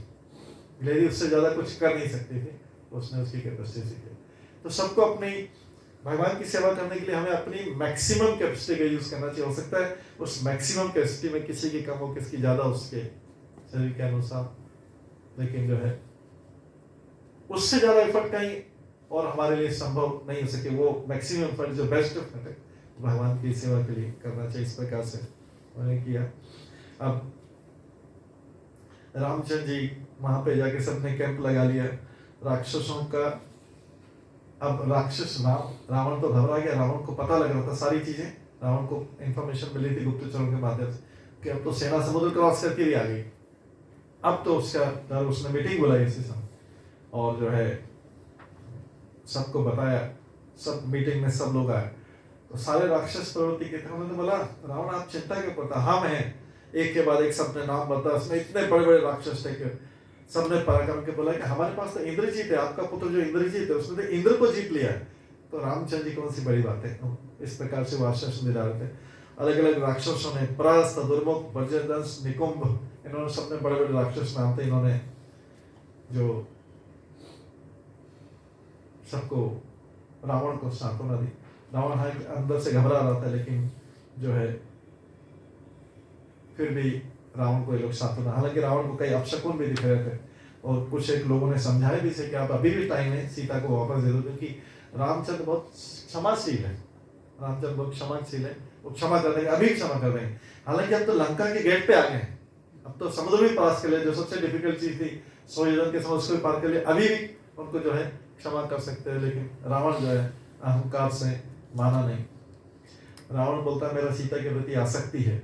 गिलहरी उससे ज्यादा कुछ कर नहीं सकती थी, उसने उसकी कैपेसिटी से किया। तो सबको अपनी भगवान की सेवा करने के लिए हमें अपनी मैक्सिमम कैपेसिटी का यूज करना चाहिए। हो सकता है उस मैक्सिमम कैपेसिटी में किसी की कम हो, किसी की ज्यादा, उसके शरीर के अनुसार, लेकिन जो है उससे ज्यादा एफर्ट कहीं और हमारे लिए संभव नहीं हो सके। वो मैक्सिमम एफर्ट जो बेस्ट एफर्ट है भगवान की सेवा के लिए करना चाहिए। इस प्रकार से उन्होंने किया। अब रामचंद्र जी वहां पे जाके सबने कैंप लगा लिया राक्षसों का। अब राक्षस रावण तो घबरा गया, रावण को पता लग रहा था सारी चीजें, रावण को इंफॉर्मेशन मिली थी गुप्तचरों के माध्यम से कि अब तो सेना समुद्र क्रॉस करके भी आ गई। अब तो उसने मीटिंग बुलाई इसी समय और जो है सबको बताया, सब मीटिंग में सब लोग आए। तो सारे राक्षस प्रवृत्ति के थे। उन्होंने बोला रावण आप चिंता क्यों करता, हम हैं। एक के बाद एक सबने नाम बताया, उसमें इतने बड़े बड़े राक्षस थे कि सबने पराक्रम के बोला कि हमारे पास तो इंद्रजीत है, आपका पुत्र जो इंद्रजीत है उसने तो इंद्र को जीत लिया है, तो रामचंद्र जी कौन सी बड़ी बात है। इस प्रकार से वो आश्वासन दे रहे थे। अलग अलग राक्षसों ने प्रस्त, दुर्मुख, वज्रदंश, निकुंभ, इन्होंने सबने बड़े बड़े राक्षस नाम थे। इन्होंने जो सबको रावण को सांत्वना दी। रावण अंदर से घबरा रहा था, लेकिन जो है फिर भी रावण को ये लोग सांत्वना, हालांकि रावण को कई अपशकुन भी दिख रहे थे और कुछ एक लोगों ने समझाया भी से कि आप अभी भी टाइम है, सीता को वापस दे दो, क्योंकि रामचंद्र बहुत क्षमाशील है। रामचंद्र बहुत क्षमाशील है, वो क्षमा कर देंगे, अभी क्षमा कर देंगे। हालांकि अब तो लंका के गेट पे आ गए, अब तो समुद्र भी पास कर लिया, जो सबसे डिफिकल्ट चीज थी 100 योजन के समुद्र को पार कर लिया, अभी भी उनको जो है क्षमा कर सकते हैं। लेकिन रावण जो है अहंकार से माना नहीं। रावण बोलता है मेरा सीता के प्रति आसक्ति है।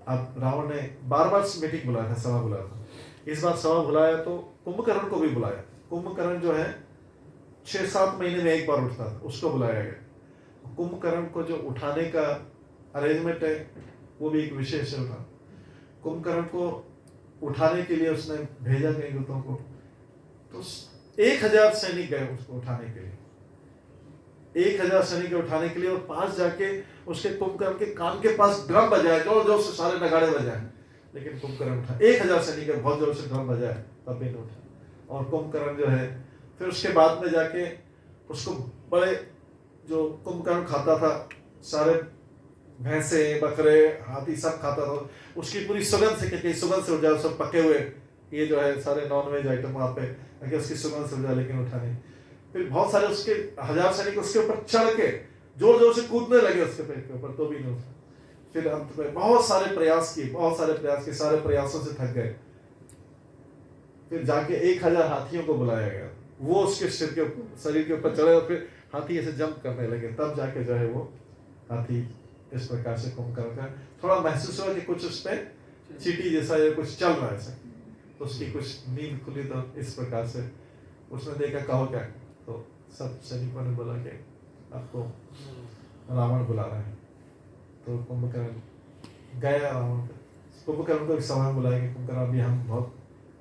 अब रावण ने बार बार मीटिंग बुलाया था, सभा बुलाया था। इस बार सभा बुलाया तो कुंभकर्ण को भी बुलाया। कुंभकर्ण जो है 6-7 महीने में एक बार उठता था, उसको बुलाया गया। कुंभकर्ण को जो उठाने का अरेंजमेंट है वो भी एक विशेष है। कुंभकर्ण को उठाने के लिए उसने भेजा कई दूतों को, तो 1000 सैनिक गए उसको उठाने के लिए, 1000 सैनिक उठाने के लिए, और पास जाके उसके कुंभकर्ण के कान के पास ड्रम बजाए, जोर जोर से सारे नगाड़े बजाए, लेकिन कुंभकर्ण उठा। 1000 सैनिक बहुत जोर से ड्रम बजाए तब भी नहीं उठा। और कुंभकर्ण जो है फिर उसके बाद में जाके उसको बड़े, जो कुंभकर्ण खाता था सारे भैंसे, बकरे, हाथी सब खाता था, उसकी पूरी सुगंध से कहते सुगंध से उठ जाए, सब पके हुए ये जो है सारे नॉनवेज आइटम वहां पे उसकी सुगंध से उठ जाए, लेकिन उठा नहीं। फिर बहुत सारे उसके 1000 सैनिक उसके ऊपर चढ़ के जोर जोर से कूदने लगे उसके पेट के ऊपर, तो भी नहीं उठा। फिर अंत में बहुत सारे प्रयास किए, सारे प्रयासों से थक गए। फिर जाके 1000 हाथियों को बुलाया गया, वो उसके सिर के शरीर के ऊपर चढ़े और फिर हाथी ऐसे जंप करने लगे, तब जाके जो है वो हाथी इस प्रकार से कुंभकर्ण का थोड़ा महसूस हुआ कि कुछ उस पर चींटी जैसा या कुछ चल रहा है ऐसा, तो उसकी कुछ नींद खुली। तो इस प्रकार से उसने देखा कहो क्या, तो सब सैनिकों ने बोला कि आपको रावण बुला रहा है। तो कुंभकर्ण गया रावण पे, कुंभकर्ण को एक समय बुलाया कि कुंभकर्ण अभी हम बहुत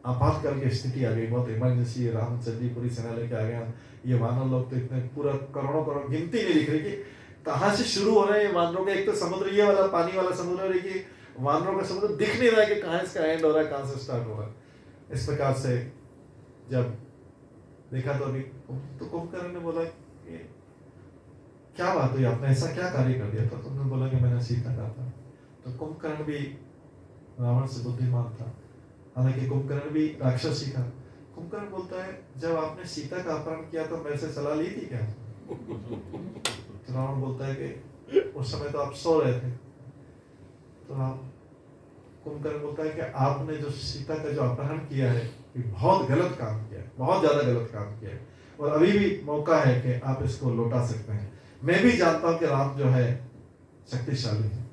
आपातकाल की स्थिति आ गई, बहुत इमरजेंसी है, रामचंद्र जी पूरी सेना लेके आ गए, ये वानर लोग तो इतने पूरा करोड़ों करोड़ गिनती नहीं दिख रही कि कहाँ से शुरू हो रहे हैं वानरों के। एक तो समुद्र ये वाला पानी वाला समुद्र है कि वानरों का समुद्र दिख नहीं रहा है कि कहाँ इसका एंड हो रहा है, कहाँ से स्टार्ट हो रहा है। इस प्रकार से जब देखा तो अभी तो कुंभकर्ण ने बोला कि क्या बात हुई, आपने ऐसा क्या कार्य कर दिया था? तो उन्होंने बोला कि मैंने सीता का था। तो कुंभकर्ण भी रावण से बुद्धिमान था, हालांकि कुंभकर्ण भी राक्षस ही था। कुंभकर्ण बोलता है जब आपने सीता का अपहरण किया तो मेरे से सलाह ली थी क्या? तो रावण बोलता है कि उस समय तो आप सो रहे थे। तो कुंभकर्ण बोलता है कि आपने जो सीता का जो अपहरण किया है ये बहुत गलत काम किया है, बहुत ज्यादा गलत काम किया है, और अभी भी मौका है कि आप इसको लौटा सकते हैं। मैं भी जानता हूं कि राम जो है शक्तिशाली है,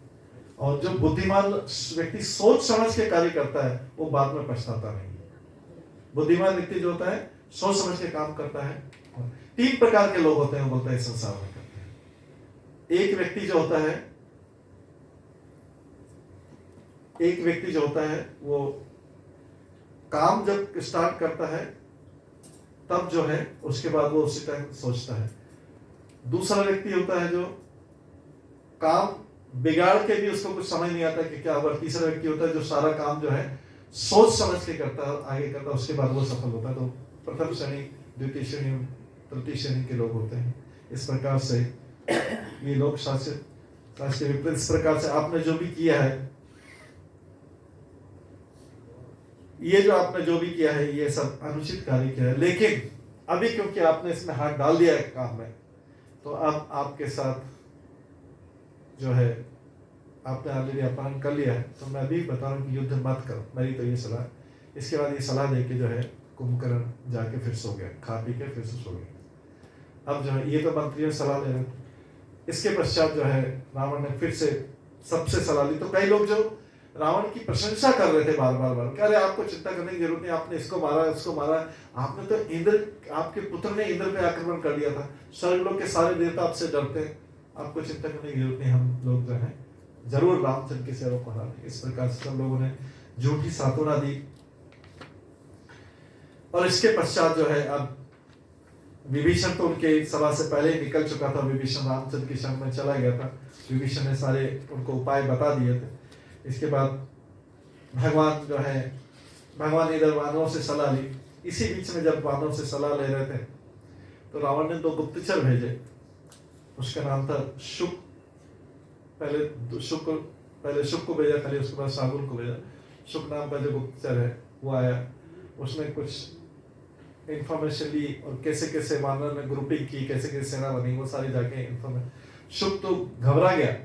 और जो बुद्धिमान व्यक्ति सोच समझ के कार्य करता है वो बाद में पछताता नहीं है। बुद्धिमान व्यक्ति जो होता है सोच समझ के काम करता है। 3 प्रकार के लोग होते हैं, वो बोलता है संसार में करते हैं। एक व्यक्ति जो होता है वो काम जब स्टार्ट करता है तब जो है उसके बाद वो उसी टाइम सोचता है। दूसरा व्यक्ति होता है जो काम बिगाड़ के भी उसको कुछ समझ नहीं आता कि क्या होगा। तीसरा व्यक्ति होता है जो सारा काम जो है सोच समझ के करता है, आगे करता है, उसके बाद वो सफल होता है। तो प्रथम श्रेणी, द्वितीय श्रेणी, तृतीय श्रेणी के लोग होते हैं। इस प्रकार से ये लोग शास्त्र के विपरीत, इस प्रकार से आपने जो भी किया है, ये जो आपने जो भी किया है ये सब अनुचित कार्य किया है, लेकिन अभी क्योंकि आपने इसमें हाथ डाल दिया है काम में, तो अब आपके साथ जो है आपने ऑलरेडी अपहरण कर लिया है, तो मैं अभी बता रहा हूँ कि युद्ध मत करो, मेरी तो ये सलाह। इसके बाद ये सलाह देके जो है कुंभकर्ण जाके फिर सो गया, खा पी के फिर से सो गया। अब जो है ये तो मंत्रियों सलाह ले रहे थे। इसके पश्चात जो है रावण ने फिर से सबसे सलाह ली। तो कई लोग जो रावण की प्रशंसा कर रहे थे बार बार कह रहे आपको चिंता करने की जरूरत नहीं, आपने इसको मारा, उसको मारा, आपने तो इंद्र, आपके पुत्र ने इंद्र पे आक्रमण कर लिया था, स्वर्गलोक के सारे देवता आपसे डरते हैं, आपको चिंता करने की जरूरत नहीं, हम लोग जो है जरूर रामचंद्र की सेवा को हराएंगे। इस प्रकार से सब लोगों ने झूठी सांत्वना दी। और इसके पश्चात जो है अब विभीषण तो उनके सभा से पहले ही निकल चुका था, विभीषण रामचंद्र की शरण में चला गया था। विभीषण ने सारे उनको उपाय बता दिए थे। इसके बाद भगवान जो है, भगवान इधर वानरों से सलाह ली। इसी बीच में जब वानरों से सलाह ले रहे थे तो रावण ने 2 गुप्तचर भेजे। उसका नाम था शुक, पहले शुक को भेजा खाली, उसके बाद शार्दूल को भेजा। शुक नाम का जो गुप्तचर है वो आया, उसने कुछ इंफॉर्मेशन ली और कैसे कैसे वानर ने ग्रुपिंग की, कैसे कैसे सेना बनी, वो सारी जाके इंफॉर्मेशन। शुक तो घबरा गया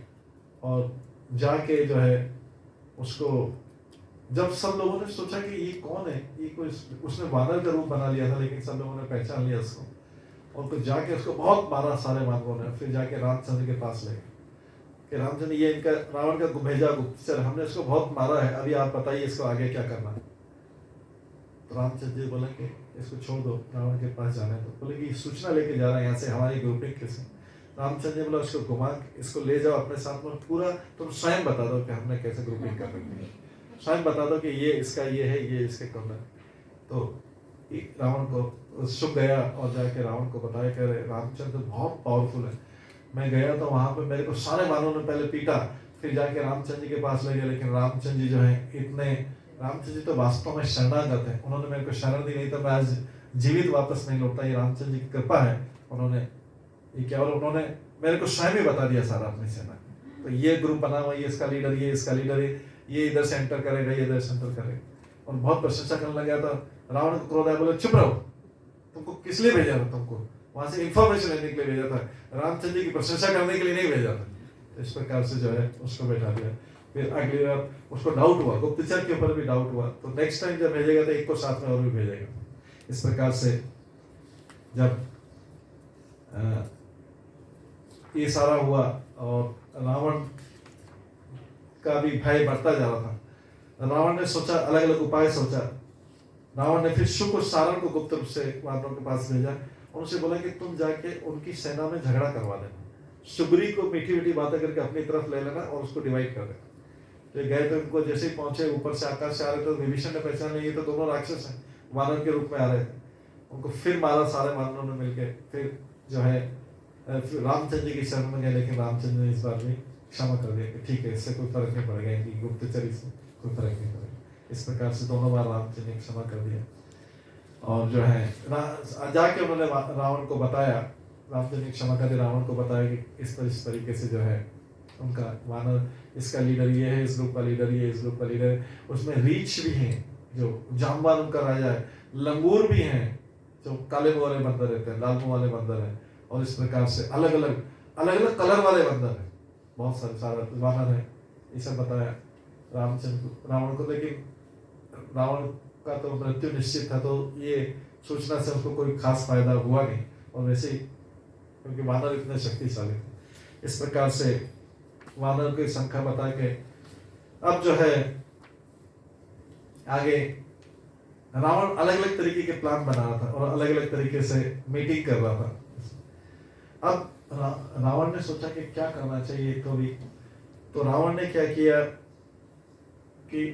और जाके जो है उसको, जब सब लोगों ने सोचा कि ये कौन है, ये कोई, उसने वानर का रूप बना लिया था, लेकिन सब लोगों ने पहचान लिया उसको, और फिर जाके उसको बहुत मारा सारे वानरों ने। फिर जाके रामचंद्र के पास ले गए कि रामचंद्र ये इनका रावण का भेजा गुप्तचर, हमने इसको बहुत मारा है, अभी आप बताइए इसको आगे क्या करना है। तो रामचंद्र जी बोले कि इसको छोड़ दो, रावण के पास जाने दो। बोले कि सूचना लेके जा रहे हैं यहाँ से, हमारी ग्रुपिंग कैसे। रामचंद्र जी बोला उसको घुमा, इसको ले जाओ अपने साथ में, पूरा तुम स्वयं बता दो कि हमने कैसे ग्रुपिंग कर रखी है, स्वयं बता दो कि ये इसका ये है, ये इसके कौन है। तो रावण को शुभ गया और जाके रावण को बताया कि रामचंद्र बहुत पावरफुल है। मैं गया तो वहां पे मेरे को सारे वानरों ने पहले पीटा, फिर जाके रामचंद्र जी के पास ले गया, लेकिन रामचंद्र जी जो है इतने, रामचंद्र जी तो वास्तव में शरणागत है, उन्होंने मेरे को शरण दी, नहीं तो मैं आज जीवित वापस नहीं लौटता। ये रामचंद्र जी की कृपा है, उन्होंने ये क्या, और उन्होंने मेरे को स्वयं ही बता दिया सारा अपनी सेना। तो ये ग्रुप बना हुआ, ये इसका लीडर, ये इसका लीडर है, ये इधर से एंटर करेगा, ये इधर से एंटर करेगा, और बहुत प्रशंसा करने लगा। तो रावण को क्रोध आया, बोले चुप रहो, तुमको किस लिए भेजा था, तुमको वहां से इंफॉर्मेशन लेने के लिए भेजा था, रामचंद्र जी की प्रशंसा करने के लिए नहीं भेजा था। तो इस प्रकार से जो है उसको बैठा दिया। फिर अगली बार उसको डाउट हुआ, गुप्तचर के ऊपर भी डाउट हुआ, तो नेक्स्ट टाइम जब भेजेगा तो एक को साथ में और भी भेजेगा। इस प्रकार से जब ये सारा हुआ और रावण का भी भय बढ़ता जा रहा था, रावण ने सोचा, अलग अलग उपाय सोचा। रावण ने फिर शुक और सारण को गुप्त रूप से वानरों के पास भेजा, उनसे बोला कि तुम जाके उनकी सेना में झगड़ा करवा देना, सुग्री को मीठी मीठी बातें करके अपनी तरफ ले लेना और उसको डिवाइड कर देना। तो गए तो उनको जैसे ही पहुंचे, ऊपर से आकाश से आ रहे थे, विभीषण ने पहचान लिया, ये तो दोनों राक्षस हैं, वानर के रूप में आ रहे थे। उनको फिर मारा सारे वानरों ने मिलकर। फिर जो है रामचंद्र जी की शरण में गए, लेकिन रामचंद्र ने इस बार भी क्षमा कर दिया कि ठीक है, इससे कोई फर्क नहीं पड़ेगा, इनकी गुप्तचरी से कोई फर्क नहीं पड़ेगा। इस प्रकार से दोनों बार रामचंद्र ने क्षमा कर दिया। और जो है जाके उन्होंने रावण को बताया, रामचंद्र ने क्षमा करके रावण को बताया कि इस तरीके से जो है उनका वानर, इसका लीडर ये है, इस ग्रुप का लीडर ये, इस ग्रुप का लीडर है। उसमें रीछ भी हैं जो जाम्बान उनका राजा है, लंगूर भी हैं जो काले मुंह वाले बंदर रहते हैं, लाल मुंह वाले बंदर हैं, और इस प्रकार से अलग अलग कलर वाले बंदर हैं, बहुत सारे सारा वानर है। ये सब बताया रावण को। लेकिन रावण का तो मृत्यु निश्चित था, तो ये सूचना से उसको कोई खास फायदा हुआ नहीं, और वैसे ही क्योंकि वानर इतने शक्तिशाली थे। इस प्रकार से वानर की संख्या बता के अब जो है आगे रावण अलग अलग तरीके के प्लान बना रहा था और अलग अलग तरीके से मीटिंग कर रहा था। अब रावण ने सोचा कि क्या करना चाहिए, तो रावण ने क्या किया कि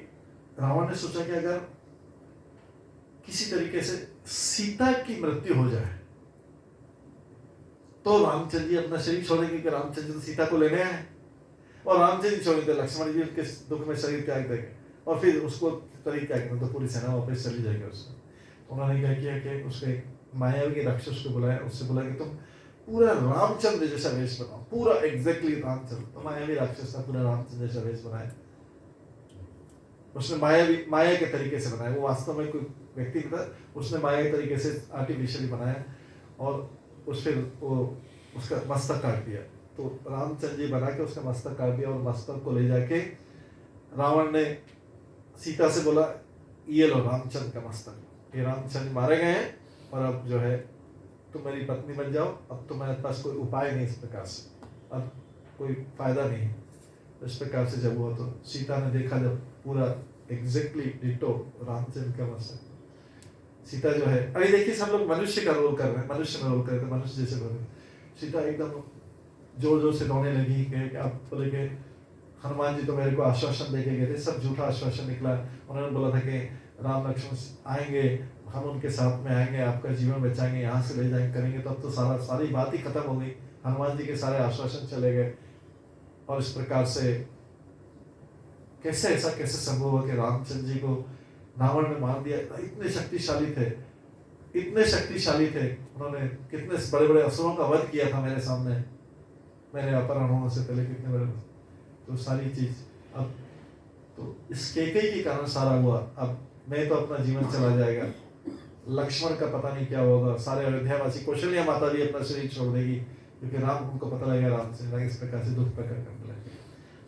रावण ने सोचा कि अगर किसी तरीके से सीता की मृत्यु हो जाए तो रामचंद्र जी अपना शरीर छोड़ेंगे, कि रामचंद्र जी तो सीता को लेने आए, और रामचंद्र जी छोड़ेंगे लक्ष्मण जी उनके दुख में शरीर त्याग देंगे, और फिर उसको शरीर त्याग देंगे तो पूरी सेना वापस चली जाएगी उसको। उन्होंने क्या किया कि उसके मायावी राक्षस को बुलाया, उससे बोला कि तुम पूरा रामचंद्र जैसा वेश बनाओ, पूरा एग्जैक्टली रामचंद्र। तो मायावी राक्षस था, पूरा रामचंद्र जैसा वेश बनाया। उसने माया के तरीके से बनाया, वो वास्तव में कोई व्यक्ति था, उसने माया के तरीके से आर्टिफिशियली बनाया, और उसका मस्तक काट दिया। तो रामचंद्र जी बना के उसका मस्तक काट दिया, और मस्तक को ले जाके रावण ने सीता से बोला, ये लो रामचंद्र का मस्तक, ये रामचंद्र मारे गए हैं, और अब जो है तुम मेरी पत्नी बन जाओ, अब तुम्हारे पास कोई उपाय नहीं, इस प्रकार से अब कोई फायदा नहीं। इस प्रकार से जब हुआ तो सीता ने देखा, जब पूरा एग्जैक्टली डिटो रामचंद्र का मस्तक, सीता जो है, अरे देखिए सब लोग मनुष्य का रोल कर रहे हैं, मनुष्य में रोल कर रहे थे, मनुष्य जैसे बोल रहे। सीता एकदम जोर जोर से रोने लगी कि आप बोले कि हनुमान जी तो मेरे को आश्वासन देके गए थे, सब झूठा आश्वासन निकला। उन्होंने बोला था कि राम लक्ष्मण आएंगे, हम उनके साथ में आएंगे, आपका जीवन बचाएंगे, यहाँ से ले जाएंगे, करेंगे, तब तो सारी बात ही खत्म हो गई, हनुमान जी के सारे आश्वासन चले गए। और इस प्रकार से कैसे संभव हुआ कि रामचंद्र जी को रावण ने मार दिया? इतने शक्तिशाली थे, उन्होंने कितने बड़े बड़े असुरों का वध किया था मेरे सामने, मेरे अपहरण होने से पहले कितने बड़े, तो सारी चीज अब तो इस केकई के कारण सारा हुआ। अब मैं तो अपना जीवन चला जाएगा, लक्ष्मण का पता नहीं क्या होगा, सारे अयोध्यावासी, कौशल्या माता भी अपना शरीर छोड़ देगी, क्योंकि राम उनको पता लगेगा, रामचंद्र इस प्रकार से दुख प्रकट करने लगे,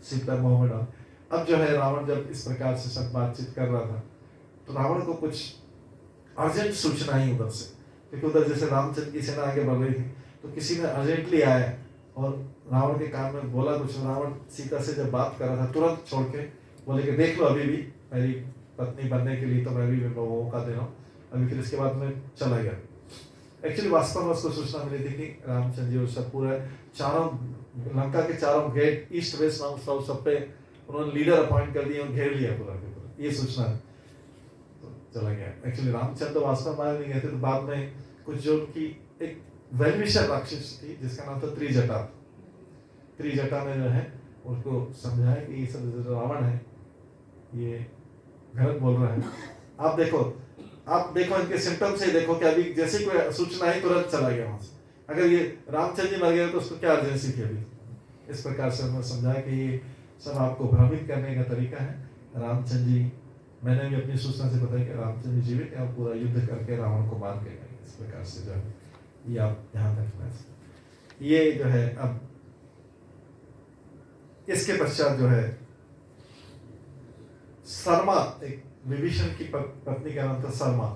सीता मोह में डाल। अब जो है रावण जब इस प्रकार से सब बातचीत कर रहा था, तो रावण को कुछ अर्जेंट सूचना ही उधर से, क्योंकि उधर जैसे रामचंद्र की सेना आगे बढ़ रही थी, तो किसी ने अर्जेंटली आया और रावण के कान में बोला कुछ। रावण सीता से जब बात कर रहा था, तुरंत छोड़ के बोले कि देख लो, अभी भी मेरी पत्नी बनने के लिए तो मैं भी मौका दे रहा हूँ अभी। फिर इसके बाद में चला गया। एक्चुअली वास्तव में उसको सूचना मिली थी कि रामचंद्र जी सब पूरा चारों लंका के चारों gate, east west north south, सब पे उन्होंने लीडर अपॉइंट कर दिए और घेर लिया पूरा के पूरा, ये सूचना तो चला गया। एक्चुअली रामचंद्र तो वास्तव में मारे नहीं गए थे, तो बाद में कुछ जो की एक वेलविशर राक्षस थी जिसका नाम था त्रिजटा ने जो है उसको समझाया कि ये सब जो रावण है ये गलत बोल रहा है। आप देखो इनके सिम्टम से देखो कि अभी जैसे कोई सूचना आई तुरंत चला गया वहां से। अगर ये रामचंद्र जी मर गए तो उसको क्या अर्जेंसी थी अभी? इस प्रकार से उन्होंने समझाया कि ये सब आपको भ्रमित करने का तरीका है। रामचंद्र जी, मैंने भी अपनी सूचना से बताया कि रामचंद्र जी जीवित है, पूरा युद्ध करके रावण को मार के गए। इस प्रकार से जो है ये आप ध्यान रखना। ये जो है अब इसके पश्चात जो है शर्मा, एक विभीषण की पत्नी का नाम था शर्मा,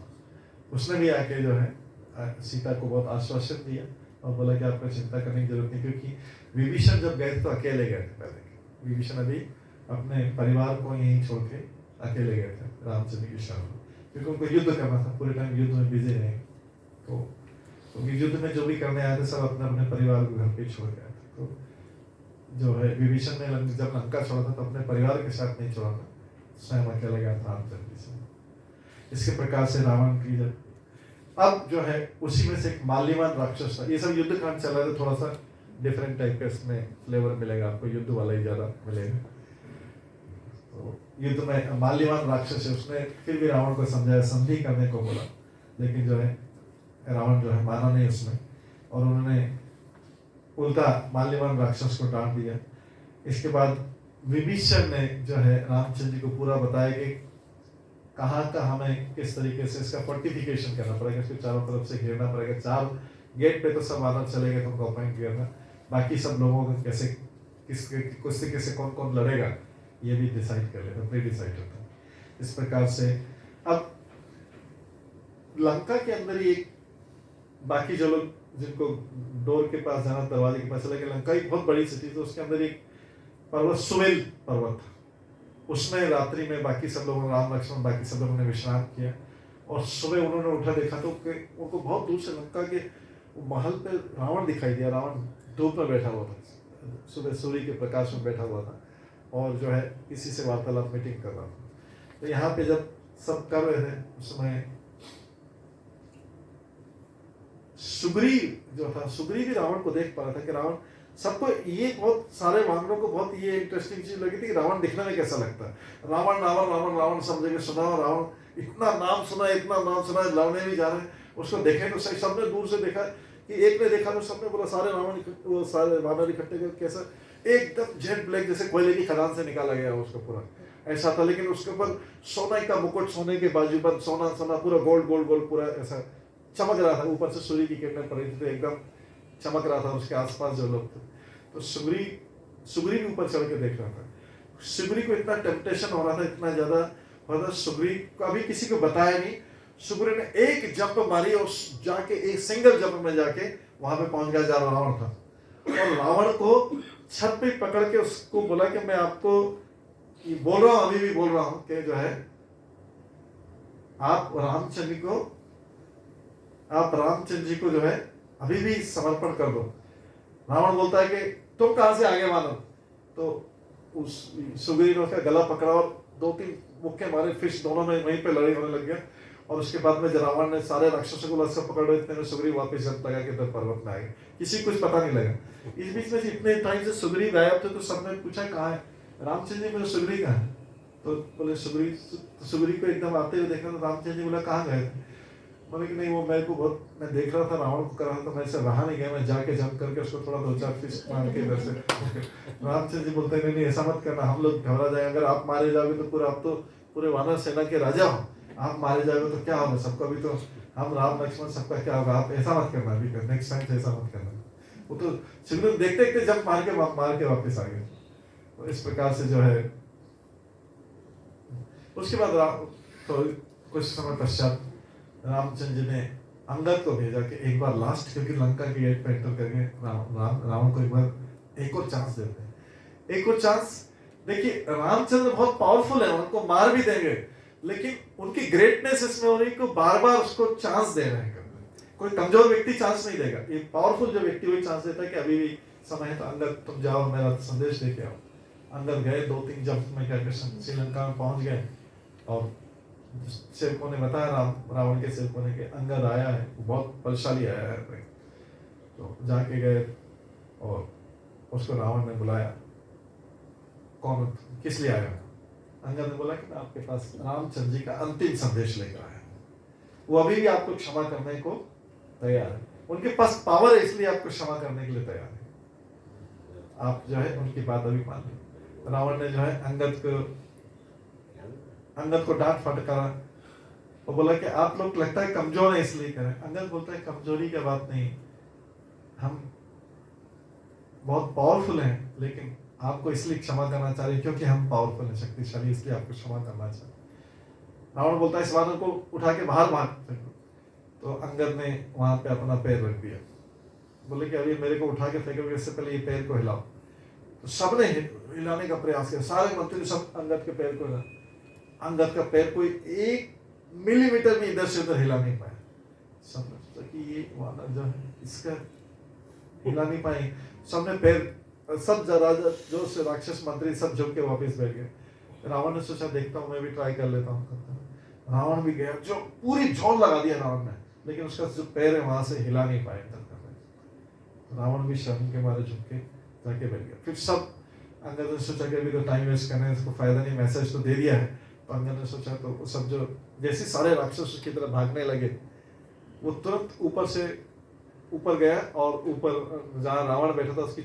उसने भी आके जो है सीता को बहुत आश्वासन दिया और बोला कि आपको चिंता करने की जरूरत नहीं, क्योंकि विभीषण जब गए तो अकेले गए थे। पहले विभीषण अभी अपने परिवार को यहीं छोड़ के अकेले गए थे रामचंद्र की शरण में, क्योंकि उनको युद्ध करना था, पूरे टाइम युद्ध में बिजी रहे। तो युद्ध में जो भी करने आए थे सब अपने अपने परिवार को घर पे छोड़ गए थे। तो जो है विभीषण ने जब लंका छोड़ा था तो अपने परिवार के साथ नहीं छोड़ा था, स्वयं अकेले गया था रामचंद्र से। इसके प्रकार से रावण की जब अब जो है उसी में से एक माल्यवान राक्षस था। ये सब युद्ध कांड चल रहा है, तो थोड़ा सा डिफरेंट टाइप का इसमें फ्लेवर मिलेगा आपको, युद्ध वाला ही ज्यादा मिलेगा। तो युद्ध में माल्यवान राक्षस है, उसने फिर भी रावण को समझाया, संधि करने को बोला। लेकिन जो है रावण जो है माना नहीं उसमें, और उन्होंने उल्टा माल्यवान राक्षस को डांट दिया। इसके बाद विभीषण ने जो है रामचंद्र जी को पूरा बताया कि कहाँ का हमें किस तरीके से इसका फोर्टिफिकेशन करना पड़ेगा, इसको चारों तरफ से घेरना पड़ेगा, 4 गेट पे तो सब वानर चलेगा तुमको अपॉइंट करना, बाकी सब लोगों को कैसे किससे कैसे कौन कौन लड़ेगा ये भी डिसाइड कर लेता, प्री डिसाइड होता है। इस प्रकार से अब लंका के अंदर ही एक बाकी जो लोग जिनको डोर के पास जाना, दरवाजे के पास चला गया, लंका एक बहुत बड़ी सिटी, तो उसके अंदर एक पर्वत सुमेल पर्वत था, उसमें रात्रि में बाकी सब लोगों, राम लक्ष्मण बाकी सब लोगों ने विश्राम किया, और सुबह उन्होंने उठा देखा तो उनको बहुत दूर से लंका के महल पे रावण दिखाई दिया। रावण धूप में बैठा हुआ था, सुबह सूर्य के प्रकाश में बैठा हुआ था, और जो है किसी से वार्तालाप मीटिंग कर रहा था। तो यहाँ पे जब सब कर रहे थे उस समय सुग्रीव जो था, सुग्रीव भी रावण को देख पा रहा था कि रावण, सबको ये बहुत सारे वानरों को बहुत ये इंटरेस्टिंग चीज लगी थी कि रावण दिखने में कैसा लगता है। रावण रावण रावण रावण सब जगह सुना, और रावण इतना नाम सुना, इतना नाम सुना, लड़ने भी जा रहे हैं, उसको देखे तो सही, सबने दूर से देखा कि एक ने देखा तो सबने बोला, सारे रावण वो सारे वानर इकट्ठे कर कैसा एकदम जेट ब्लैक जैसे कोयले की खदान से निकाला गया उसका पूरा ऐसा था, लेकिन उसके ऊपर सोने का मुकुट, सोने के बाजूबंद, सोना सोना पूरा गोल्ड गोल्ड गोल्ड पूरा ऐसा चमक रहा था, ऊपर से सूर्य की किरणें पड़ रही थी तो एकदम चमक रहा था। उसके आसपास जो लोग थे तो सुग्रीव ऊपर चढ़ के देख रहा था। सुग्रीव को इतना टेम्पटेशन हो रहा था, इतना ज्यादा हो रहा था, सुग्रीव को अभी किसी को बताया नहीं। सुग्रीव ने एक जंप मारी और जाके एक सिंगल जंप में जाके वहां पे पहुंच गया जहाँ रावण था, और रावण को छत पे पकड़ के उसको बोला कि मैं आपको बोल रहा हूं, अभी भी बोल रहा हूं कि जो है आप रामचंद्र जी को जो है अभी भी समर्पण कर दो। रावण बोलता है कि तुम कहां से आगे मानो, तो उस सुग्रीव ने उसका गला पकड़ा और 2-3 मुक्के मारे, फिश दोनों में वहीं पे लड़ाई होने लग गया। और उसके बाद में रावण ने सारे राक्षसों को लश्कर पकड़ रहे, इतने में सुग्रीव वापस जंप लगा के इधर पर्वत में आ गए, किसी को कुछ पता नहीं लगा। इस बीच में इतने टाइम से सुग्रीव गायब थे तो सबने पूछा कहाँ है रामचंद्र जी, बोले सुग्रीव कहाँ है, तो बोले सुग्रीव को एकदम आते हुए देखा तो रामचंद्र जी बोला कहाँ गए थे, बोले कि नहीं वो मेरे को बहुत, मैं देख रहा था रावण को कर रहा था, मैं ऐसे रहा नहीं गया, मैं जाके जंप करके उसको थोड़ा 2-4 फिश मार के इधर से। रामचंद्र जी बोलते हैं नहीं ऐसा मत करना, हम लोग घबरा जाएंगे, अगर आप मारे जाओगे तो पूरा, आप तो पूरे वानर सेना के राजा हो, आप मारे जाओगे तो क्या होगा, सबका भी तो हम राम लक्ष्मण सबका क्या होगा, आप ऐसा मत करना, अभी नेक्स्ट टाइम से ऐसा मत करना। वो तो सुग्रीव देखते देखते जब मार के वापस आ गए। तो इस प्रकार से जो है उसके बाद तो कुछ समय पश्चात रामचंद्र जी ने अंगद को भेजा कि एक बार लास्ट, क्योंकि लंका के गेट पे एंटर करके रावण को एक बार एक और चांस देते हैं, एक और चांस। देखिए रामचंद्र बहुत पावरफुल है, उनको मार भी देंगे, लेकिन उनकी ग्रेटनेस इसमें हो रही है कि बार बार उसको चांस दे रहे हैं। कोई कमजोर व्यक्ति चांस नहीं देगा, ये पावरफुल जो व्यक्ति वही चांस देता है कि अभी भी समय है तो अंगद तुम जाओ मेरा संदेश लेके आओ। अंगद गए, 2-3 जंप में क्या श्रीलंका में पहुंच गए, और सेवकों ने बताया रावण के सेवकों ने कि अंगद आया है, बहुत बलशाली आया है। तो जाके गए और उसको रावण ने बुलाया, कौन किस लिए आया? अंगद ने बोला कि मैं आपके पास रामचंद्र जी का अंतिम संदेश लेकर आया, वो अभी भी आपको क्षमा करने को तैयार है, उनके पास पावर है इसलिए आपको क्षमा करने के लिए तैयार है, आप जो है उनकी बात अभी मान लो। रावण ने जो है अंगद को डांट फटकारा और बोला कि आप लोग लगता है कमजोर है इसलिए करें। अंगद बोलता है कमजोरी की बात नहीं, हम बहुत पावरफुल हैं, लेकिन आपको इसलिए क्षमा करना चाह रहे क्योंकि हम पावरफुल हैं, शक्तिशाली, इसलिए आपको क्षमा करना चाह रहे। रावण बोलता है इस वानर को उठा के बाहर मार फेंको। तो अंगद ने वहां पे अपना पैर रख दिया, बोले कि अभी मेरे को उठा के फेंकोगे इससे पहले ये पैर को हिलाओ। तो सबने हिलाने का प्रयास किया, सारे मंत्री सब अंगद के पैर को हिला, अंगद का पैर कोई 1 मिलीमीटर भी इधर से उधर हिला नहीं पाया। सब कि ये वानर जो है इसका हिला नहीं पाए, सबने पैर, सब राजा जो से राक्षस मंत्री सब झुक के वापस बैठ गए। रावण ने सोचा देखता हूँ मैं भी ट्राई कर लेता हूँ। रावण भी गया, जो पूरी झोल लगा दिया रावण ने, लेकिन उसका जो पैर है वहां से हिला नहीं पाए। रावण भी शर्म के मारे झुक के जाके बैठ गया। फिर सब अंगद ने सोचा कि अभी तो टाइम वेस्ट करने इसको फायदा नहीं, मैसेज तो दे दिया है। तो अंगद ने सोचा, तो सब जो जैसे सारे राक्षस उसकी तरफ भागने लगे, वो तुरंत ऊपर से ऊपर गया और ऊपर जहाँ रावण बैठा था उसकी